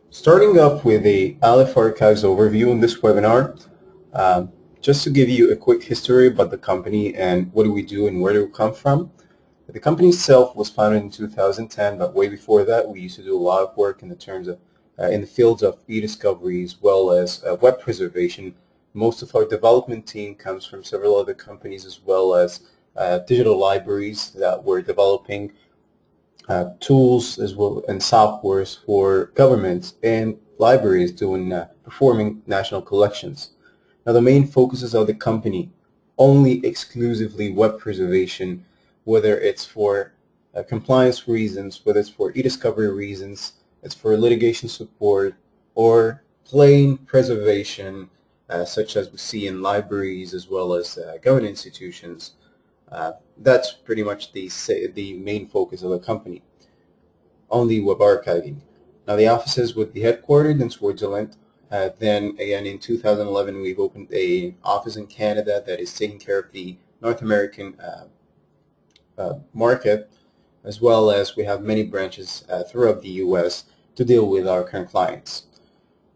Starting up with a Aleph Archives overview in this webinar, just to give you a quick history about the company and what do we do and where do we come from. The company itself was founded in 2010, but way before that we used to do a lot of work in the terms of in the fields of e-discovery as well as web preservation. Most of our development team comes from several other companies as well as digital libraries that were developing tools as well and softwares for governments and libraries doing performing national collections. Now the main focuses of the company only exclusively web preservation, whether it's for compliance reasons, whether it's for e-discovery reasons, it's for litigation support, or plain preservation, such as we see in libraries as well as government institutions. That's pretty much the main focus of the company, only web archiving. Now the offices would be headquartered in Switzerland. Then again in 2011 we've opened an office in Canada that is taking care of the North American market, as well as we have many branches throughout the US to deal with our current clients.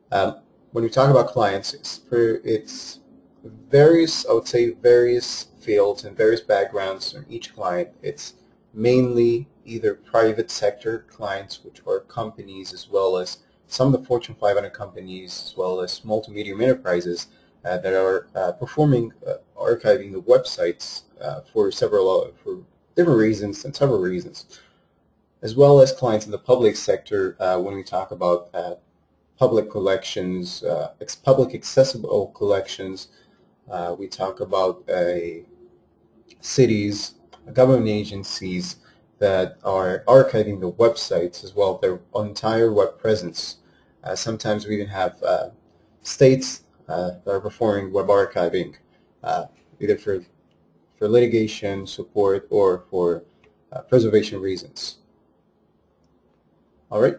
When we talk about clients, it's various, I would say various fields and various backgrounds on each client. It's mainly either private sector clients, which are companies, as well as some of the Fortune 500 companies, as well as small to medium enterprises that are performing archiving the websites for different reasons and several reasons, as well as clients in the public sector when we talk about public collections, public accessible collections. We talk about cities, government agencies that are archiving the websites as well, their entire web presence. Sometimes we even have states that are performing web archiving, either for litigation support or for preservation reasons. All right.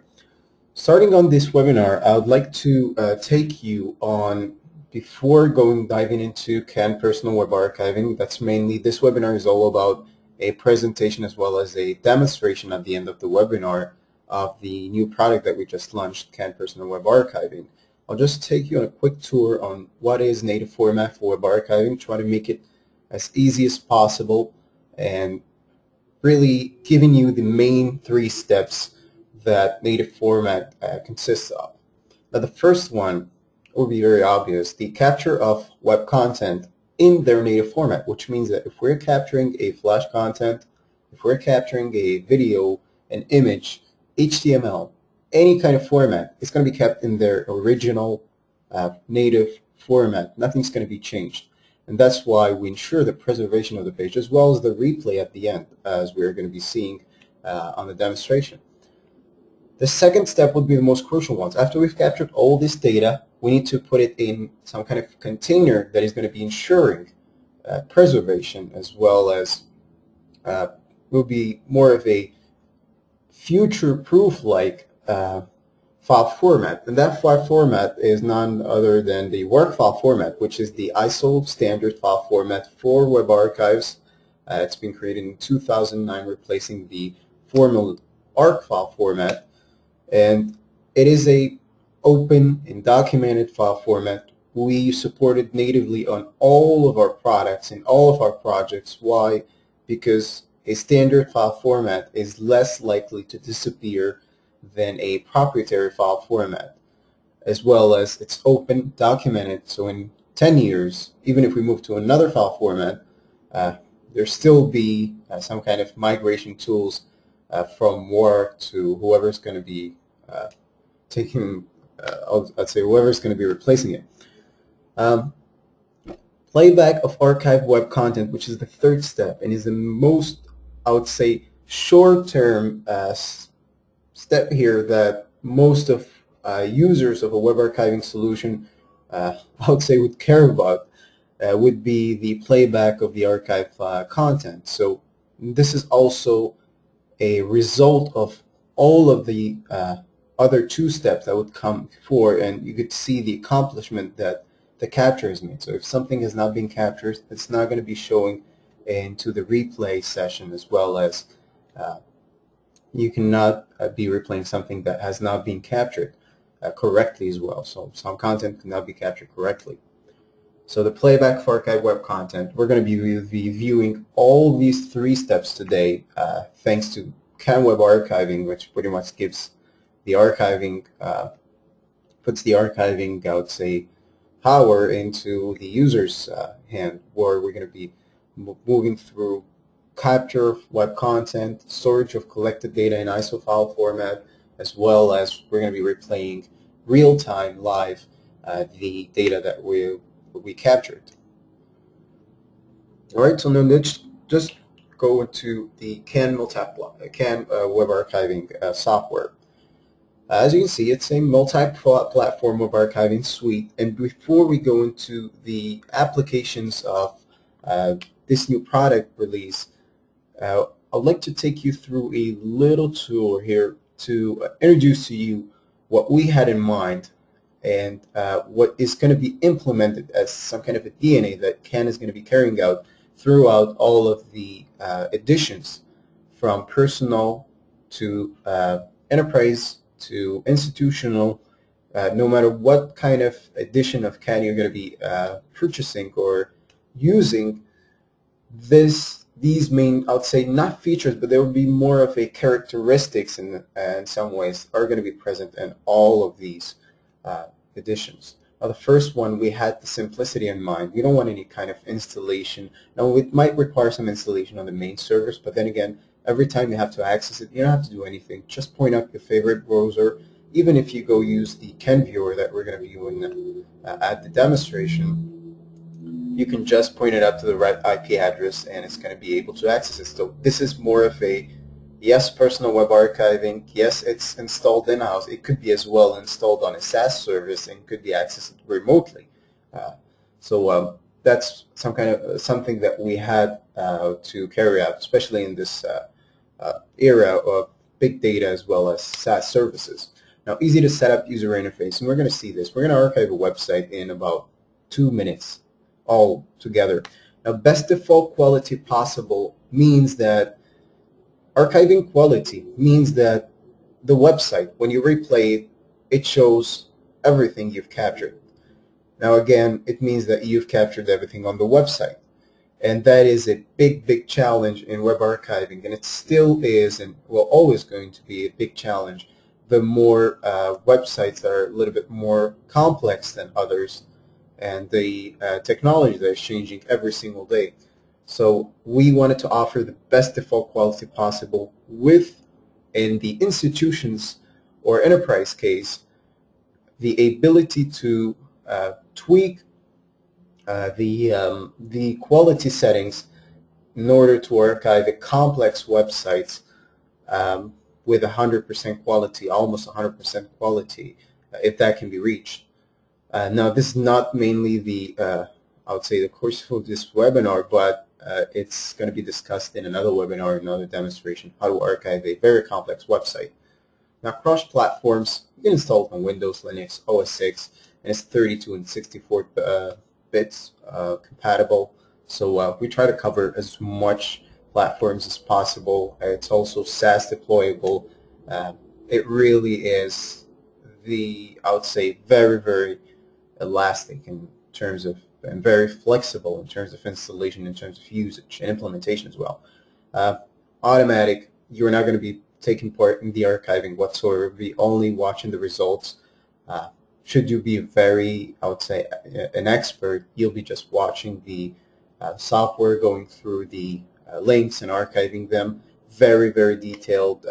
Starting on this webinar, I would like to take you on, before diving into CAN Personal Web Archiving. That's mainly, this webinar is all about a presentation as well as a demonstration at the end of the webinar of the new product that we just launched, CAN Personal Web Archiving. I'll just take you on a quick tour on what is native format for web archiving, try to make it as easy as possible, and really giving you the main 3 steps that native format consists of. Now the first one will be very obvious, the capture of web content in their native format, which means that if we're capturing a Flash content, if we're capturing a video, an image, HTML, any kind of format, it's going to be kept in their original native format. Nothing's going to be changed. And that's why we ensure the preservation of the page as well as the replay at the end, as we're going to be seeing on the demonstration. The second step would be the most crucial ones. After we've captured all this data, we need to put it in some kind of container that is going to be ensuring preservation, as well as will be more of a future-proof like file format. And that file format is none other than the work file format, which is the ISO standard file format for web archives. It's been created in 2009, replacing the formal ARC file format. And it is a open and documented file format. We support it natively on all of our products and all of our projects. Why? Because a standard file format is less likely to disappear than a proprietary file format, as well as it's open, documented, so in 10 years, even if we move to another file format, there still be some kind of migration tools from WARC to whoever's going to be taking, I'd say whoever's going to be replacing it. Playback of archived web content, which is the third step and is the most, I would say, short-term step here that most of users of a web archiving solution, I would say, would care about, would be the playback of the archived content. So this is also a result of all of the other 2 steps that would come before, and you could see the accomplishment that the capture is made. So if something has not been captured, it's not going to be showing into the replay session, as well as you cannot be replaying something that has not been captured. correctly as well. So some content cannot be captured correctly. So the playback for archived web content, we're going to be reviewing all these 3 steps today thanks to CAN Web Archiving, which pretty much gives the archiving, puts the archiving, I would say, power into the user's hand, where we're going to be moving through capture of web content, storage of collected data in ISO file format, as well as we're going to be replaying real-time live the data that we captured. All right, so now let's just go into the CAN Web Archiving software. As you can see, it's a multi-platform web archiving suite, and before we go into the applications of this new product release, I'd like to take you through a little tour here to introduce to you what we had in mind and what is going to be implemented as some kind of a DNA that CAN is going to be carrying out throughout all of the editions, from personal to enterprise to institutional. No matter what kind of edition of CAN you're going to be purchasing or using, these main, I would say, not features, but there will be more of a characteristics in some ways are going to be present in all of these editions. Now, the first one, we had the simplicity in mind. We don't want any kind of installation. Now, it might require some installation on the main servers, but then again, every time you have to access it, you don't have to do anything. Just point up your favorite browser. Even if you go use the CAN viewer that we're going to be using at the demonstration, you can just point it up to the right IP address and it's going to be able to access it. So this is more of a, yes, personal web archiving. Yes, it's installed in-house. It could be as well installed on a SaaS service and could be accessed remotely. So that's some kind of something that we had to carry out, especially in this era of big data as well as SaaS services. Now, easy to set up user interface, and we're going to see this. We're going to archive a website in about 2 minutes all together. Now, best default quality possible means that archiving quality means that the website, when you replay it, it shows everything you've captured. Now, again, it means that you've captured everything on the website. And that is a big, big challenge in web archiving, and it still is and will always going to be a big challenge. The more websites that are a little bit more complex than others, and the technology that is changing every single day. So we wanted to offer the best default quality possible with, in the institutions or enterprise case, the ability to tweak the quality settings in order to archive a complex websites with 100% quality, almost 100% quality, if that can be reached. Now, this is not mainly the, I would say, the course for this webinar, but it's going to be discussed in another webinar, another demonstration, how to archive a very complex website. Now, across platforms, you can install it on Windows, Linux, OS X, and it's 32 and 64 bits compatible. So we try to cover as much platforms as possible. It's also SaaS deployable. It really is I would say, very, very elastic in terms of, and very flexible in terms of installation, in terms of usage and implementation as well. Automatic, you're not going to be taking part in the archiving whatsoever, be only watching the results. Should you be very, I would say, an expert, you'll be just watching the software, going through the links and archiving them. Very, very detailed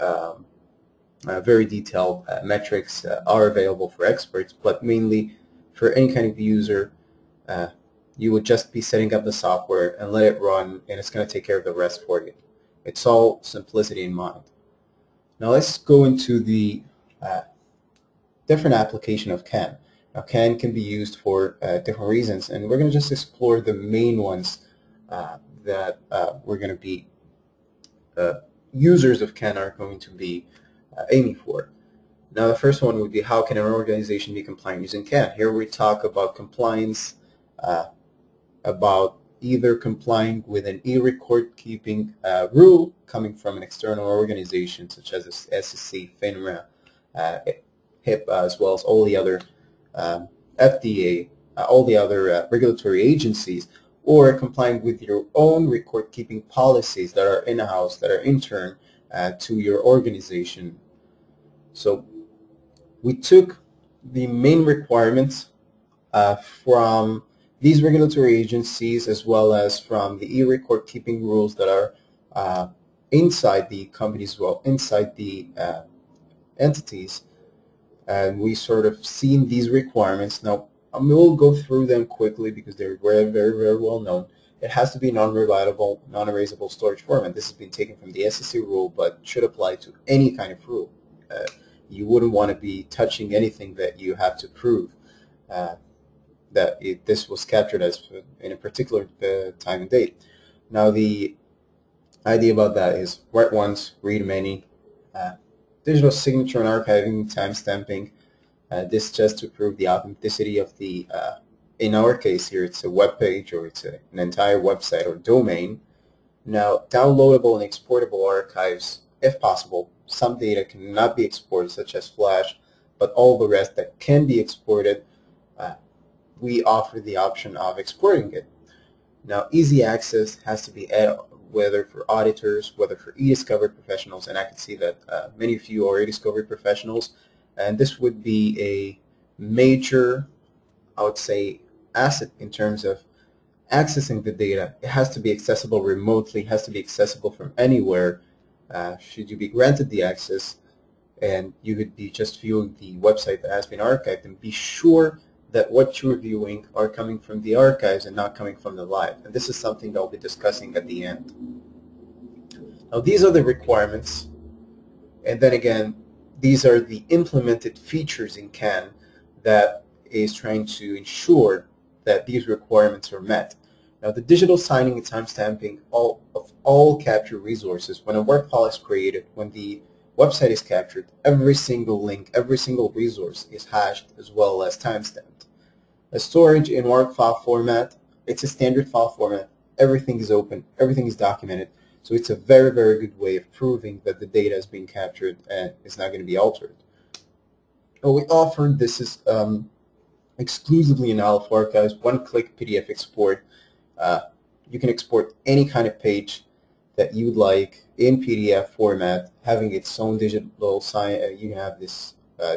metrics are available for experts, but mainly for any kind of user, you would just be setting up the software and let it run, and it's going to take care of the rest for you. It's all simplicity in mind. Now let's go into the different application of CAN. Now, CAN can be used for different reasons, and we're going to just explore the main ones that we're going to be users of CAN are going to be aiming for. Now, the first one would be, how can an organization be compliant using CAN? Here we talk about compliance, about either complying with an e-record keeping rule coming from an external organization such as SEC, FINRA, HIPAA, as well as all the other FDA, all the other regulatory agencies, or complying with your own record-keeping policies that are in-house, that are intern to your organization. So we took the main requirements from these regulatory agencies, as well as from the e-record keeping rules that are inside the companies, well, inside the entities, and we sort of seen these requirements. Now, we'll go through them quickly because they're very, very, very well known. It has to be non-reviewable, non-erasable storage format. This has been taken from the SEC rule, but should apply to any kind of rule. You wouldn't want to be touching anything that you have to prove that this was captured as in a particular time and date. Now, the idea about that is write once, read many. Digital signature and archiving, timestamping. This just to prove the authenticity of the, in our case here, it's a web page or it's an entire website or domain. Now, downloadable and exportable archives, if possible. Some data cannot be exported, such as Flash, but all the rest that can be exported, we offer the option of exporting it. Now, easy access has to be whether for auditors, whether for e-discovery professionals, and I can see that many of you are e-discovery professionals, and this would be a major, I would say, asset in terms of accessing the data. It has to be accessible remotely, has to be accessible from anywhere. Should you be granted the access, and you could be just viewing the website that has been archived, and be sure that what you're viewing are coming from the archives and not coming from the live. And this is something that I'll be discussing at the end. Now, these are the requirements, and then again, these are the implemented features in CAN that is trying to ensure that these requirements are met. Now, the digital signing and timestamping of all captured resources. When a work file is created, when the website is captured, every single link, every single resource is hashed as well as timestamped. A storage in work file format, it's a standard file format. Everything is open, everything is documented. So it's a very, very good way of proving that the data is being captured and it's not going to be altered. What we offer, this is exclusively in Aleph Archives, one-click PDF export. You can export any kind of page that you'd like in PDF format, having its own digital sign. You can have this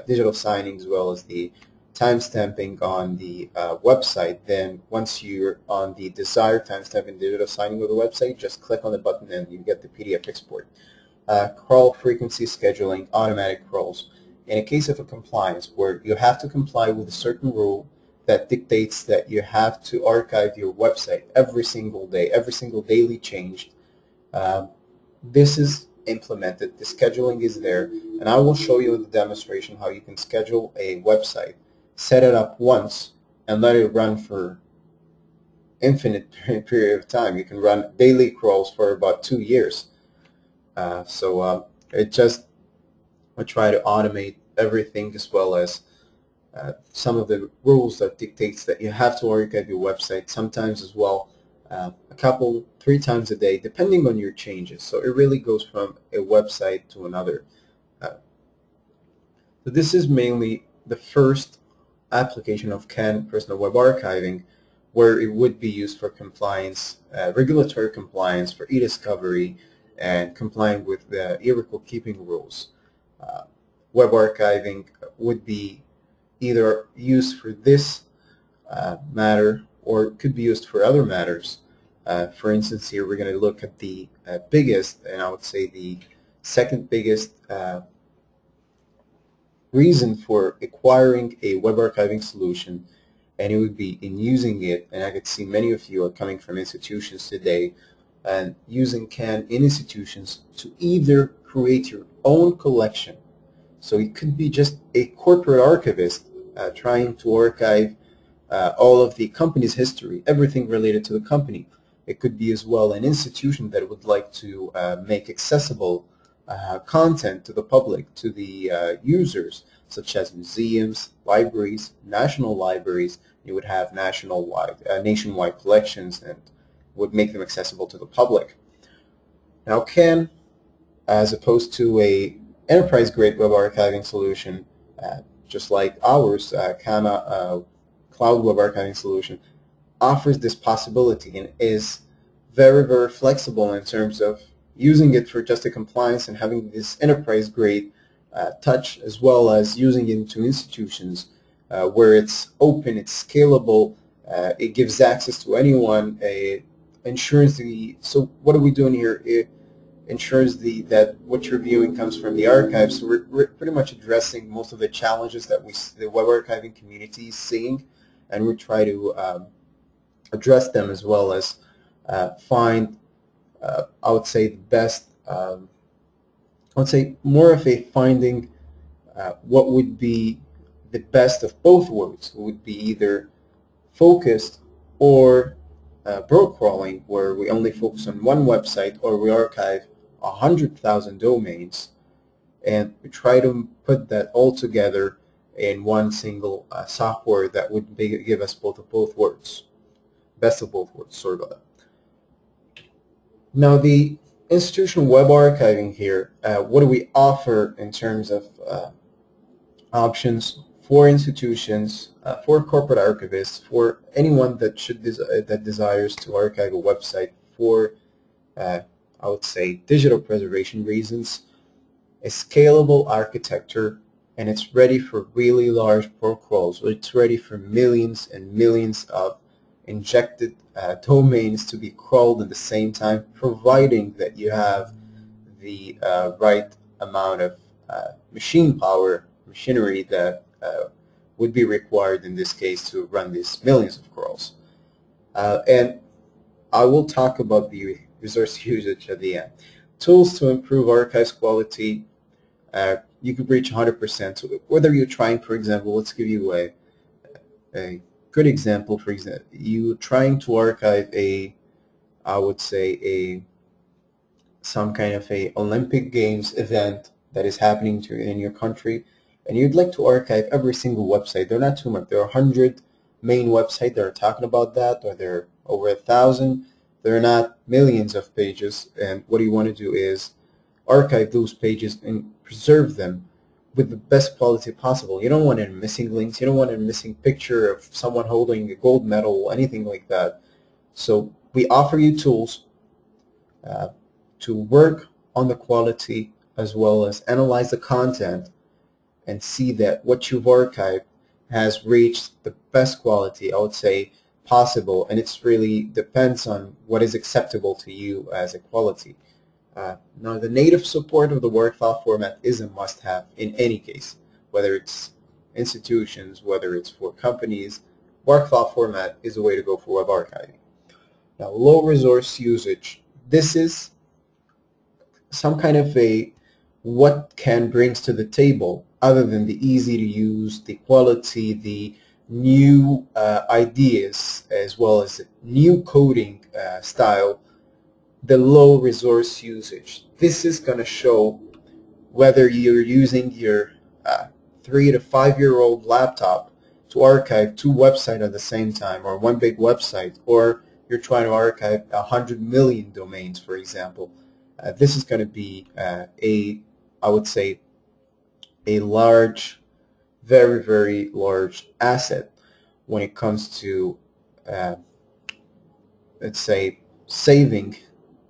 digital signing as well as the timestamping on the website. Then once you're on the desired timestamping digital signing of the website, just click on the button and you get the PDF export. Crawl frequency scheduling, automatic crawls. In a case of a compliance where you have to comply with a certain rule that dictates that you have to archive your website every single day, every single daily change, this is implemented. The scheduling is there, and I will show you in the demonstration how you can schedule a website, set it up once, and let it run for infinite period of time. You can run daily crawls for about 2 years. I try to automate everything, as well as some of the rules that dictates that you have to archive your website, sometimes as well a couple, 3 times a day, depending on your changes. So it really goes from a website to another. So this is mainly the first application of CAN Personal Web Archiving, where it would be used for compliance, regulatory compliance, for e-discovery, and complying with the e-record keeping rules. Web archiving would be either used for this matter, or it could be used for other matters. For instance, here we're going to look at the biggest, and I would say the second biggest reason for acquiring a web archiving solution, and it would be in using it. And I could see many of you are coming from institutions today and using CAN in institutions to either create your own collection. So it could be just a corporate archivist trying to archive all of the company's history, everything related to the company. It could be as well an institution that would like to make accessible content to the public, to the users, such as museums, libraries, national libraries. You would have nationwide collections and would make them accessible to the public. Now, CAN, as opposed to a enterprise-grade web archiving solution, just like ours, Kama Cloud Web Archiving solution, offers this possibility and is very, very flexible in terms of using it for just a compliance and having this enterprise-grade touch, as well as using it into institutions where it's open, it's scalable, it gives access to anyone, ensures so what are we doing here? It ensures that what you're viewing comes from the archive. So we're pretty much addressing most of the challenges that the web archiving community is seeing, and we try to address them, as well as find, I would say, the best, I would say more of a finding what would be the best of both worlds. It would be either focused or broke crawling, where we only focus on one website, or we archive 100,000 domains, and we try to put that all together in one single software that would give us both worlds, best of both worlds, sorry about that. Now, the institutional web archiving here, what do we offer in terms of options for institutions, for corporate archivists, for anyone that desires to archive a website for, I would say, digital preservation reasons, a scalable architecture, and it's ready for really large pro crawls. So it's ready for millions and millions of injected domains to be crawled at the same time, providing that you have the right amount of machinery that would be required in this case to run these millions of crawls. And I will talk about the resource usage at the end. Tools to improve archives quality. You could reach 100%. So whether you're trying, for example, let's give you a good example. For example, you trying to archive I would say some kind of a Olympic Games event that is happening in your country, and you'd like to archive every single website. There are not too much. There are 100 main websites that are talking about that, or there are over 1,000. There are not millions of pages, and what you want to do is archive those pages and preserve them with the best quality possible. You don't want any missing links. You don't want a missing picture of someone holding a gold medal, anything like that. So we offer you tools to work on the quality, as well as analyze the content and see that what you've archived has reached the best quality, I would say, possible, and it's really depends on what is acceptable to you as a quality. Now, the native support of the Word file format is a must-have in any case, whether it's institutions, whether it's for companies. Word file format is the way to go for web archiving. Now, low resource usage. This is some kind of what CAN brings to the table, other than the easy to use, the quality, the new ideas, as well as the new coding style, the low resource usage. This is going to show whether you're using your 3 to 5 year old laptop to archive 2 websites at the same time, or one big website, or you're trying to archive 100 million domains, for example. This is going to be I would say, a large, very, very large asset when it comes to, let's say, saving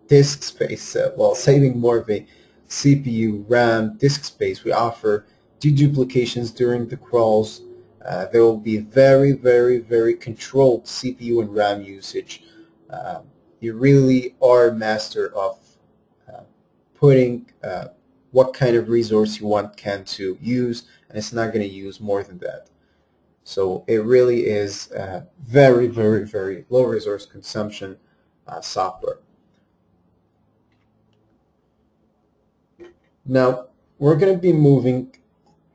disk space, well, saving more of a CPU, RAM, disk space. We offer deduplications during the crawls. There will be very, very, very controlled CPU and RAM usage. You really are master of putting what kind of resource you want CAN to use, and it's not going to use more than that. So it really is very, very, very low resource consumption software. Now, we're going to be moving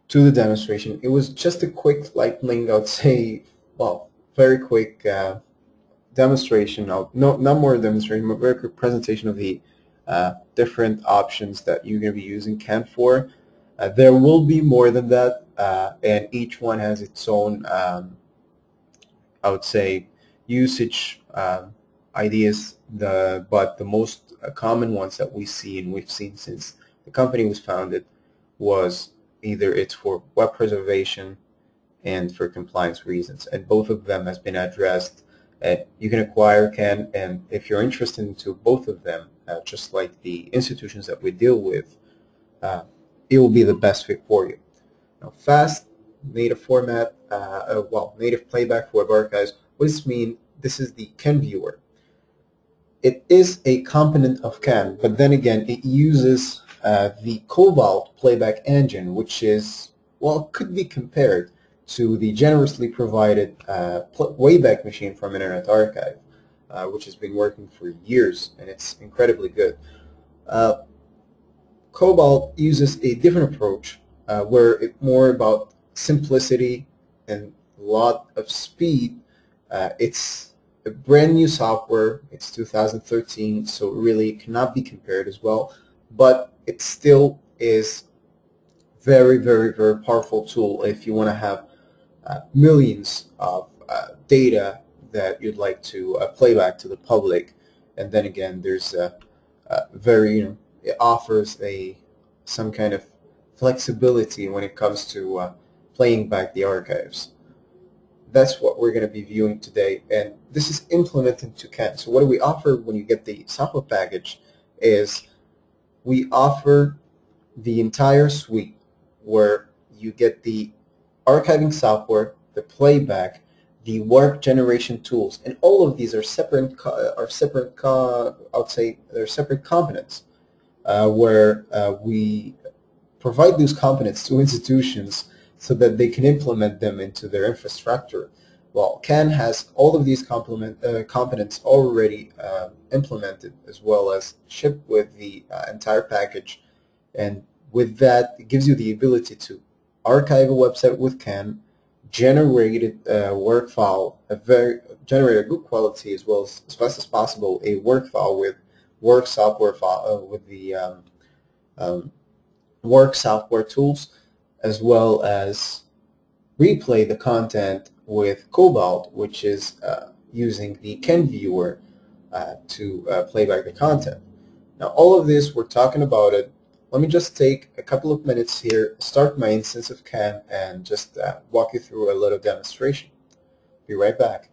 to the demonstration. It was just a quick lightning, I would say, well, very quick demonstration. Not more demonstration, but very quick presentation of the different options that you're going to be using CAN for. There will be more than that, and each one has its own, I would say, usage ideas. But the most common ones that we see, and we've seen since the company was founded, was either it's for web preservation and for compliance reasons, and both of them has been addressed. You can acquire CAN, and if you're interested into both of them, just like the institutions that we deal with, it will be the best fit for you. Now, fast native format, native playback for web archives. What does this mean? This is the CAN viewer. It is a component of CAN, but then again, it uses the Cobalt playback engine, which is, well, could be compared to the generously provided Wayback Machine from Internet Archive, which has been working for years, and it's incredibly good. Cobalt uses a different approach where it's more about simplicity and a lot of speed. It's a brand new software. It's 2013, so it really cannot be compared as well, but it still is very, very, very powerful tool if you want to have millions of data that you'd like to play back to the public. And then again, there's very, it offers some kind of flexibility when it comes to playing back the archives. That's what we're going to be viewing today, and this is implemented into CAN. So what do we offer when you get the software package is we offer the entire suite where you get the archiving software, the playback, the work generation tools, and all of these are separate. I would say they're separate components where we provide those components to institutions so that they can implement them into their infrastructure. Well, CAN has all of these components already implemented, as well as shipped with the entire package, and with that, it gives you the ability to archive a website with CAN, generate a work file, generate a good quality as well as fast as possible, a work file with work software file with the work software tools, as well as replay the content with Cobalt, which is using the CAN viewer to play back the content. Now, all of this, we're talking about it. Let me just take a couple of minutes here, start my instance of CAN, and just walk you through a little demonstration. Be right back.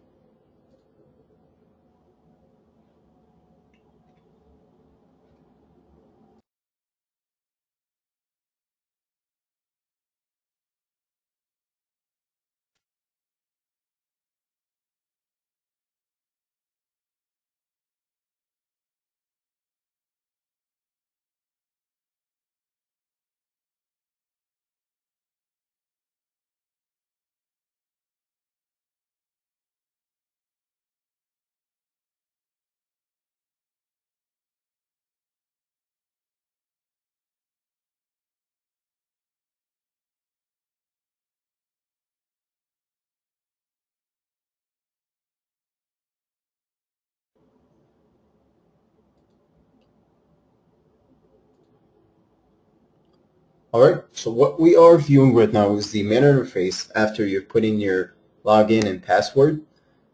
All right, so what we are viewing right now is the main interface after you've put in your login and password.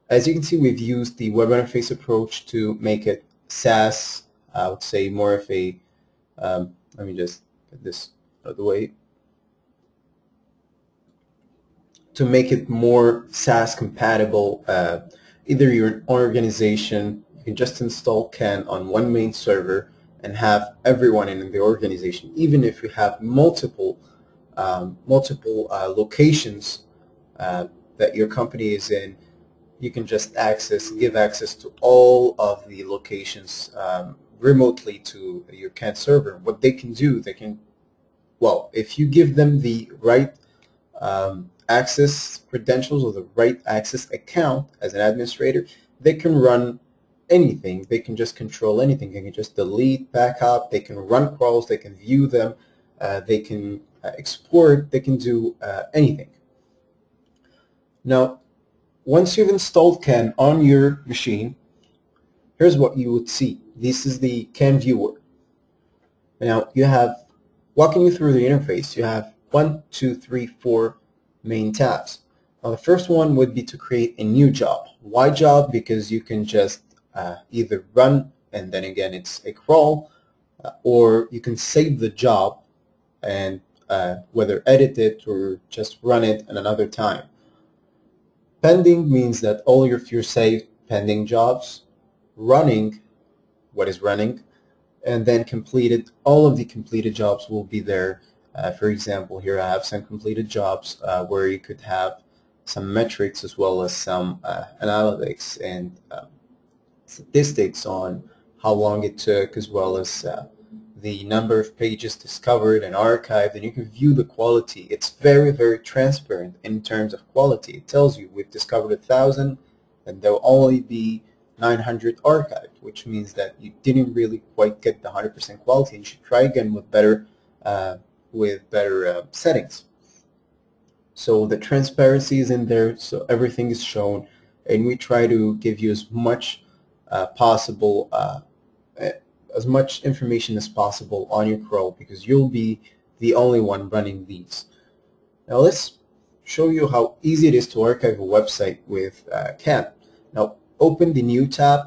As you can see, we've used the web interface approach to make it SaaS. I would say more of a, let me just get this out of the way, to make it more SaaS compatible. Either you're an organization, you can just install CAN on one main server and have everyone in the organization, even if you have multiple locations that your company is in, you can just give access to all of the locations remotely to your CAN server. What they can do, well, if you give them the right access credentials or the right access account as an administrator, they can run anything. They can just control anything. They can just delete, backup, they can run crawls, they can view them, they can export, they can do anything. Now, once you've installed CAN on your machine, here's what you would see. This is the CAN viewer. Now, you have, walking you through the interface, you have 1, 2, 3, 4 main tabs. Now, the first one would be to create a new job. Why job? Because you can just either run, and then again it's a crawl, or you can save the job and whether edit it or just run it at another time. Pending means that all your saved pending jobs, running, what is running, and then completed, all of the completed jobs will be there. For example, here I have some completed jobs where you could have some metrics as well as some analytics and statistics on how long it took, as well as the number of pages discovered and archived, and you can view the quality. It's very, very transparent in terms of quality. It tells you we've discovered 1,000 and there'll only be 900 archived, which means that you didn't really quite get the 100% quality, and you should try again with better settings. So the transparency is in there, so everything is shown, and we try to give you as much possible, as much information as possible on your crawl, because you'll be the only one running these. Now let's show you how easy it is to archive a website with CAN. Now open the new tab,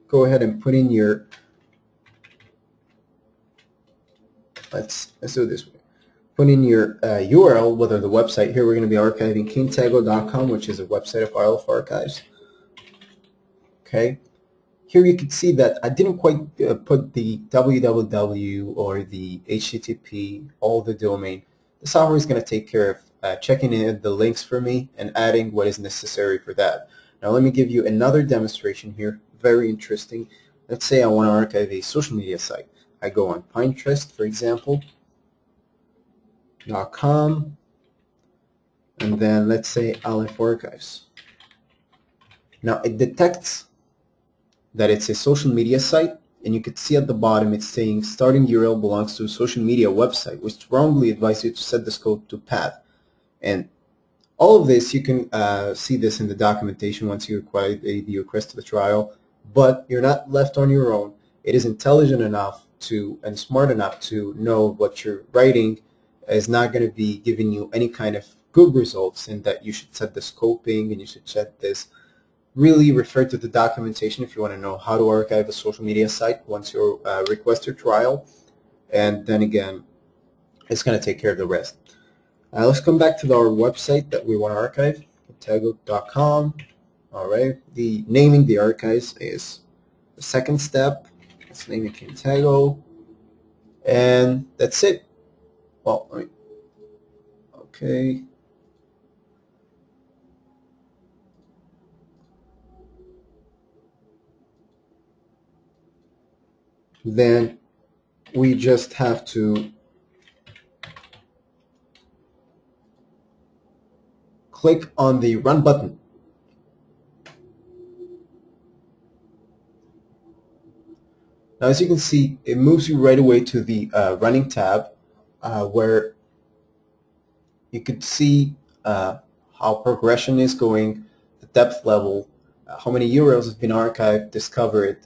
go ahead and put in your, let's do it this way. Put in your URL, whether the website, here we're going to be archiving kintago.com, which is a website of ILF archives. Okay, here you can see that I didn't quite put the www or the HTTP, all the domain. The software is going to take care of checking in the links for me and adding what is necessary for that. Now let me give you another demonstration here, very interesting. Let's say I want to archive a social media site. I go on Pinterest, for example, .com, and then let's say ILF archives. Now it detects that it's a social media site, and you can see at the bottom it's saying starting URL belongs to a social media website, which strongly advise you to set the scope to path. And all of this, you can see this in the documentation once you acquire the request to the trial, but you're not left on your own. It is intelligent enough to and smart enough to know what you're writing is not going to be giving you any kind of good results, and that you should set the scoping and you should set this. Really refer to the documentation if you want to know how to archive a social media site once you request your trial, and then again it's going to take care of the rest. Let's come back to our website that we want to archive, kintago.com. Alright, the naming the archives is the second step. Let's name it Kintago, and that's it. Well, okay. Then we just have to click on the Run button. Now as you can see, it moves you right away to the Running tab, where you could see how progression is going, the depth level, how many URLs have been archived, discovered,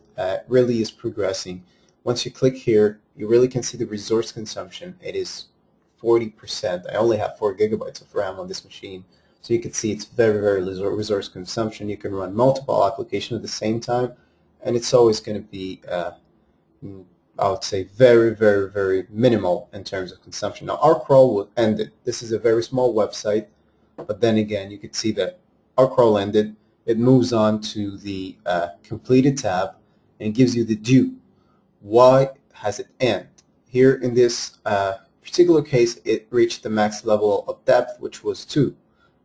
really is progressing. Once you click here, you really can see the resource consumption. It is 40%. I only have 4 gigabytes of RAM on this machine, so you can see it's very, very resource consumption. You can run multiple applications at the same time, and it's always going to be, I would say, very, very, very minimal in terms of consumption. Now our crawl will end it. This is a very small website, but then again, you can see that our crawl ended. It moves on to the completed tab, and it gives you the due. Why has it ended? Here in this particular case, it reached the max level of depth, which was 2.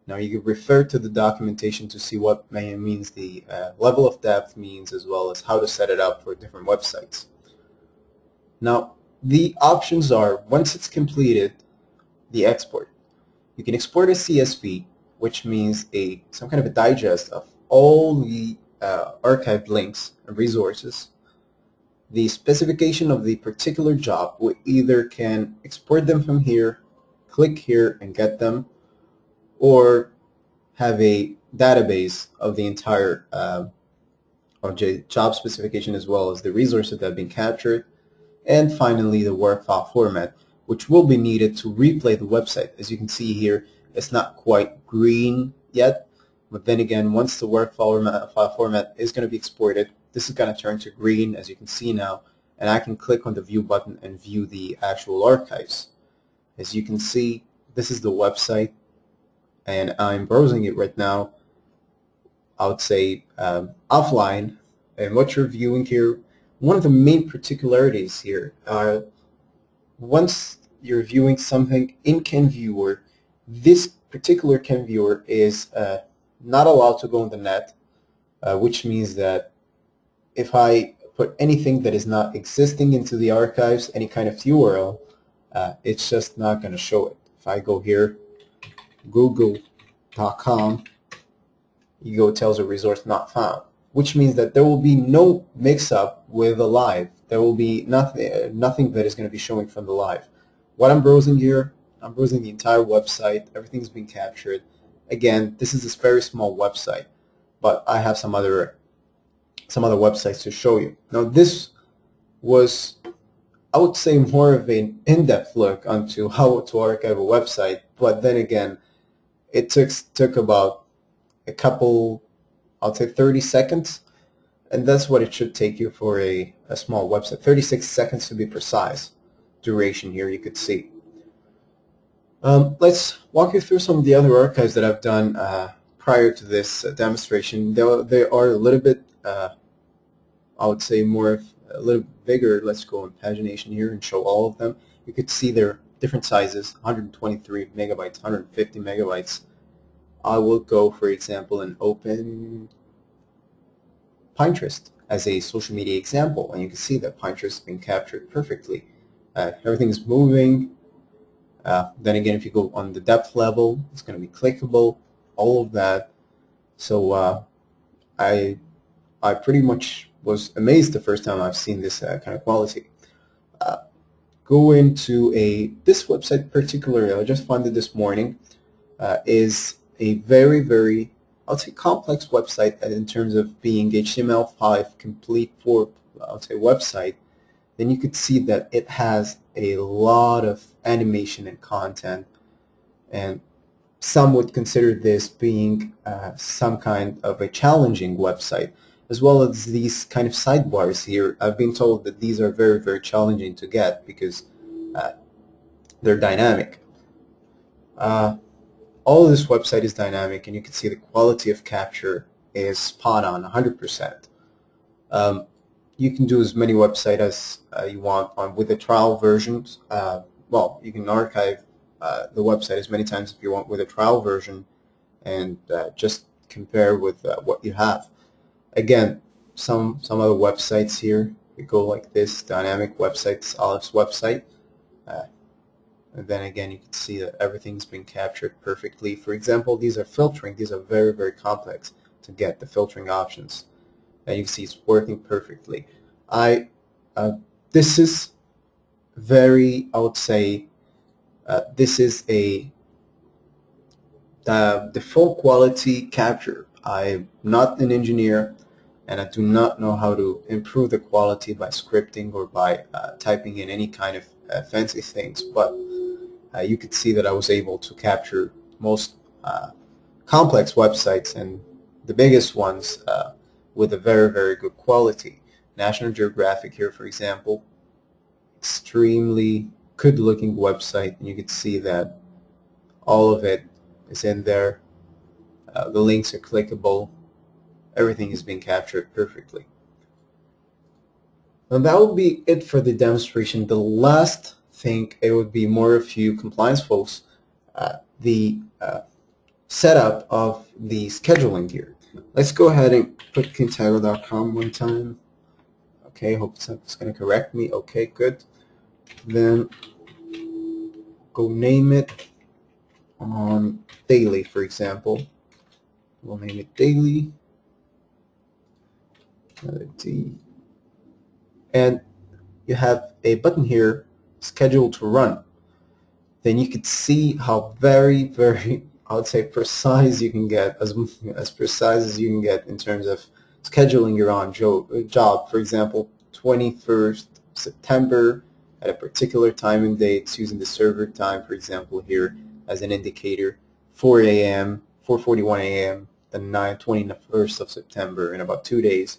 Now you can refer to the documentation to see what means the level of depth means, as well as how to set it up for different websites. Now the options are, once it's completed, the export. You can export a CSV, which means some kind of a digest of all the archived links and resources. The specification of the particular job, we either can export them from here, click here and get them, or have a database of the entire job specification, as well as the resources that have been captured, and finally the work file format, which will be needed to replay the website. As you can see here, it's not quite green yet, but then again, once the work file format is going to be exported, this is going to turn to green, as you can see now, and I can click on the view button and view the actual archives. As you can see, this is the website, and I'm browsing it right now. I would say offline. And what you're viewing here, one of the main particularities here are once you're viewing something in CanViewer, this particular CanViewer is not allowed to go on the net, which means that if I put anything that is not existing into the archives, any kind of URL, it's just not going to show it. If I go here, google.com, Ego tells a resource not found, which means that there will be no mix-up with the live. There will be nothing that is going to be showing from the live. What I'm browsing here, I'm browsing the entire website. Everything's been captured. Again, this is this very small website, but I have some other websites to show you. Now, this was, I would say, more of an in-depth look onto how to archive a website, but then again, it took about a couple, I'll say 30 seconds, and that's what it should take you for a small website. 36 seconds to be precise duration here, you could see. Let's walk you through some of the other archives that I've done prior to this demonstration. They are a little bit, I would say, a little bigger. Let's go on pagination here and show all of them. You could see they're different sizes, 123 megabytes, 150 megabytes. I will go, for example, and open Pinterest as a social media example, and you can see that Pinterest has been captured perfectly. Everything is moving. Then again, if you go on the depth level, it's going to be clickable, all of that. So I pretty much was amazed the first time I've seen this kind of quality. Go into this website particularly, I just found it this morning, is a very, very, I would say, complex website in terms of being HTML5 complete for, I would say, website. Then you could see that it has a lot of animation and content, and some would consider this being some kind of a challenging website, as well as these kind of sidebars here. I've been told that these are very, very challenging to get because they're dynamic. All of this website is dynamic, and you can see the quality of capture is spot on, 100%. You can do as many websites as you want with the trial versions. Well, you can archive the website as many times if you want with a trial version, and just compare with what you have. Again, some other websites here, we go like this, dynamic websites, Olive's website. And then again, you can see that everything's been captured perfectly. For example, these are filtering. These are very, very complex to get the filtering options. And you can see it's working perfectly. This is very, I would say, this is the full quality capture. I'm not an engineer, and I do not know how to improve the quality by scripting or by typing in any kind of fancy things, but you could see that I was able to capture most complex websites and the biggest ones with a very, very good quality. National Geographic here, for example, extremely good looking website, and you can see that all of it is in there. The links are clickable. Everything is being captured perfectly. And that would be it for the demonstration. The last thing, it would be more of you compliance folks, the setup of the scheduling here. Let's go ahead and put Kintyro.com one time. Okay, hope it's going to correct me. Okay, good. Then go name it on daily, for example. We'll name it daily. And you have a button here, scheduled to run. Then you could see how very, very, I would say, precise you can get, as precise as you can get in terms of scheduling your own job. For example, 21st September at a particular time and date, using the server time, for example, here as an indicator, 4 a.m., 4:41 a.m., the 21st of September, in about 2 days.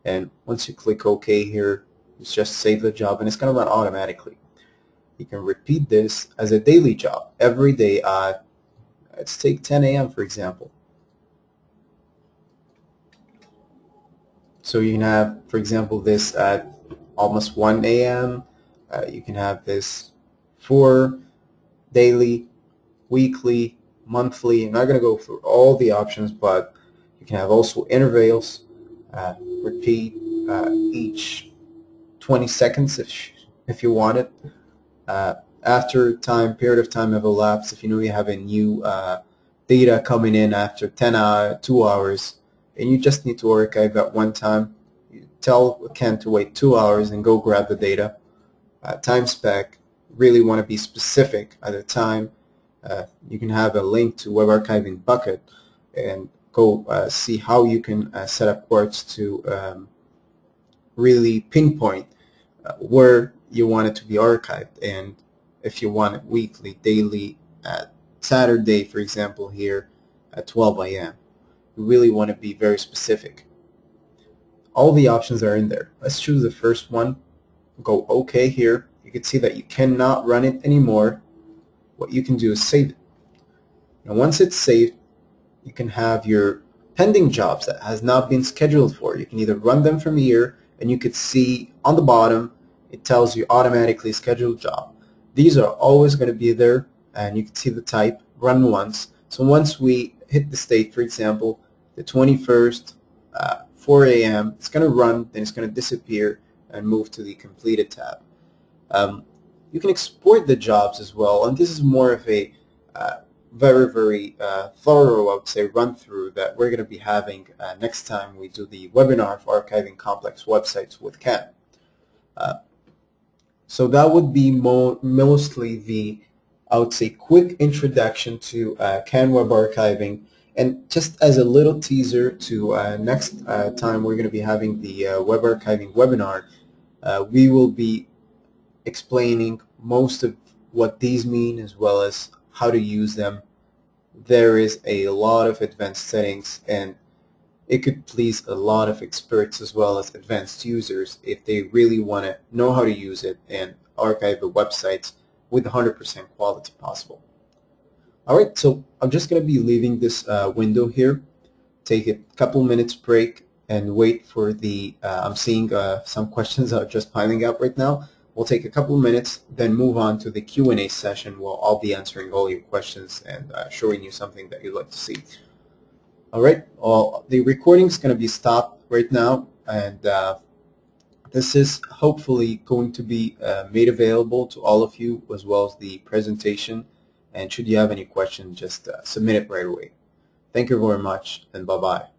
And once you click OK here, it's just save the job, and it's going to run automatically. You can repeat this as a daily job every day at, let's take 10 a.m. for example. So you can have, for example, this at almost 1 a.m. You can have this for daily, weekly, monthly. I'm not going to go through all the options, but you can have also intervals. Repeat each 20 seconds if you want it. After period of time have elapsed, if you know you have a new data coming in after 2 hours, and you just need to archive at one time, you tell Ken to wait 2 hours and go grab the data. Time spec, really want to be specific at the time. You can have a link to Web Archiving Bucket and go see how you can set up Quartz to really pinpoint where you want it to be archived, and if you want it weekly, daily, Saturday, for example, here at 12 a.m. You really want to be very specific. All the options are in there. Let's choose the first one. Go OK here. You can see that you cannot run it anymore. What you can do is save it. Now once it's saved, you can have your pending jobs that has not been scheduled for. You can either run them from here, and you could see on the bottom it tells you automatically scheduled job. These are always going to be there, and you can see the type, run once. So once we hit the state, for example, the 21st, 4 a.m., it's going to run, then it's going to disappear and move to the completed tab. You can export the jobs as well, and this is more of a very thorough, I would say, run-through that we're going to be having next time we do the webinar for archiving complex websites with Ken. So that would be mostly the, I would say, quick introduction to Ken Web Archiving. And just as a little teaser to next time we're going to be having the Web Archiving webinar, we will be explaining most of what these mean as well as how to use them. There is a lot of advanced settings, and it could please a lot of experts as well as advanced users if they really want to know how to use it and archive the websites with 100% quality possible. Alright, so I'm just going to be leaving this window here, take a couple minutes break, and wait for the, I'm seeing some questions are just piling up right now. We'll take a couple minutes, then move on to the Q&A session where I'll be answering all your questions and showing you something that you'd like to see. Alright, well, the recording is going to be stopped right now, and this is hopefully going to be made available to all of you as well as the presentation. And should you have any questions, just submit it right away. Thank you very much, and bye-bye.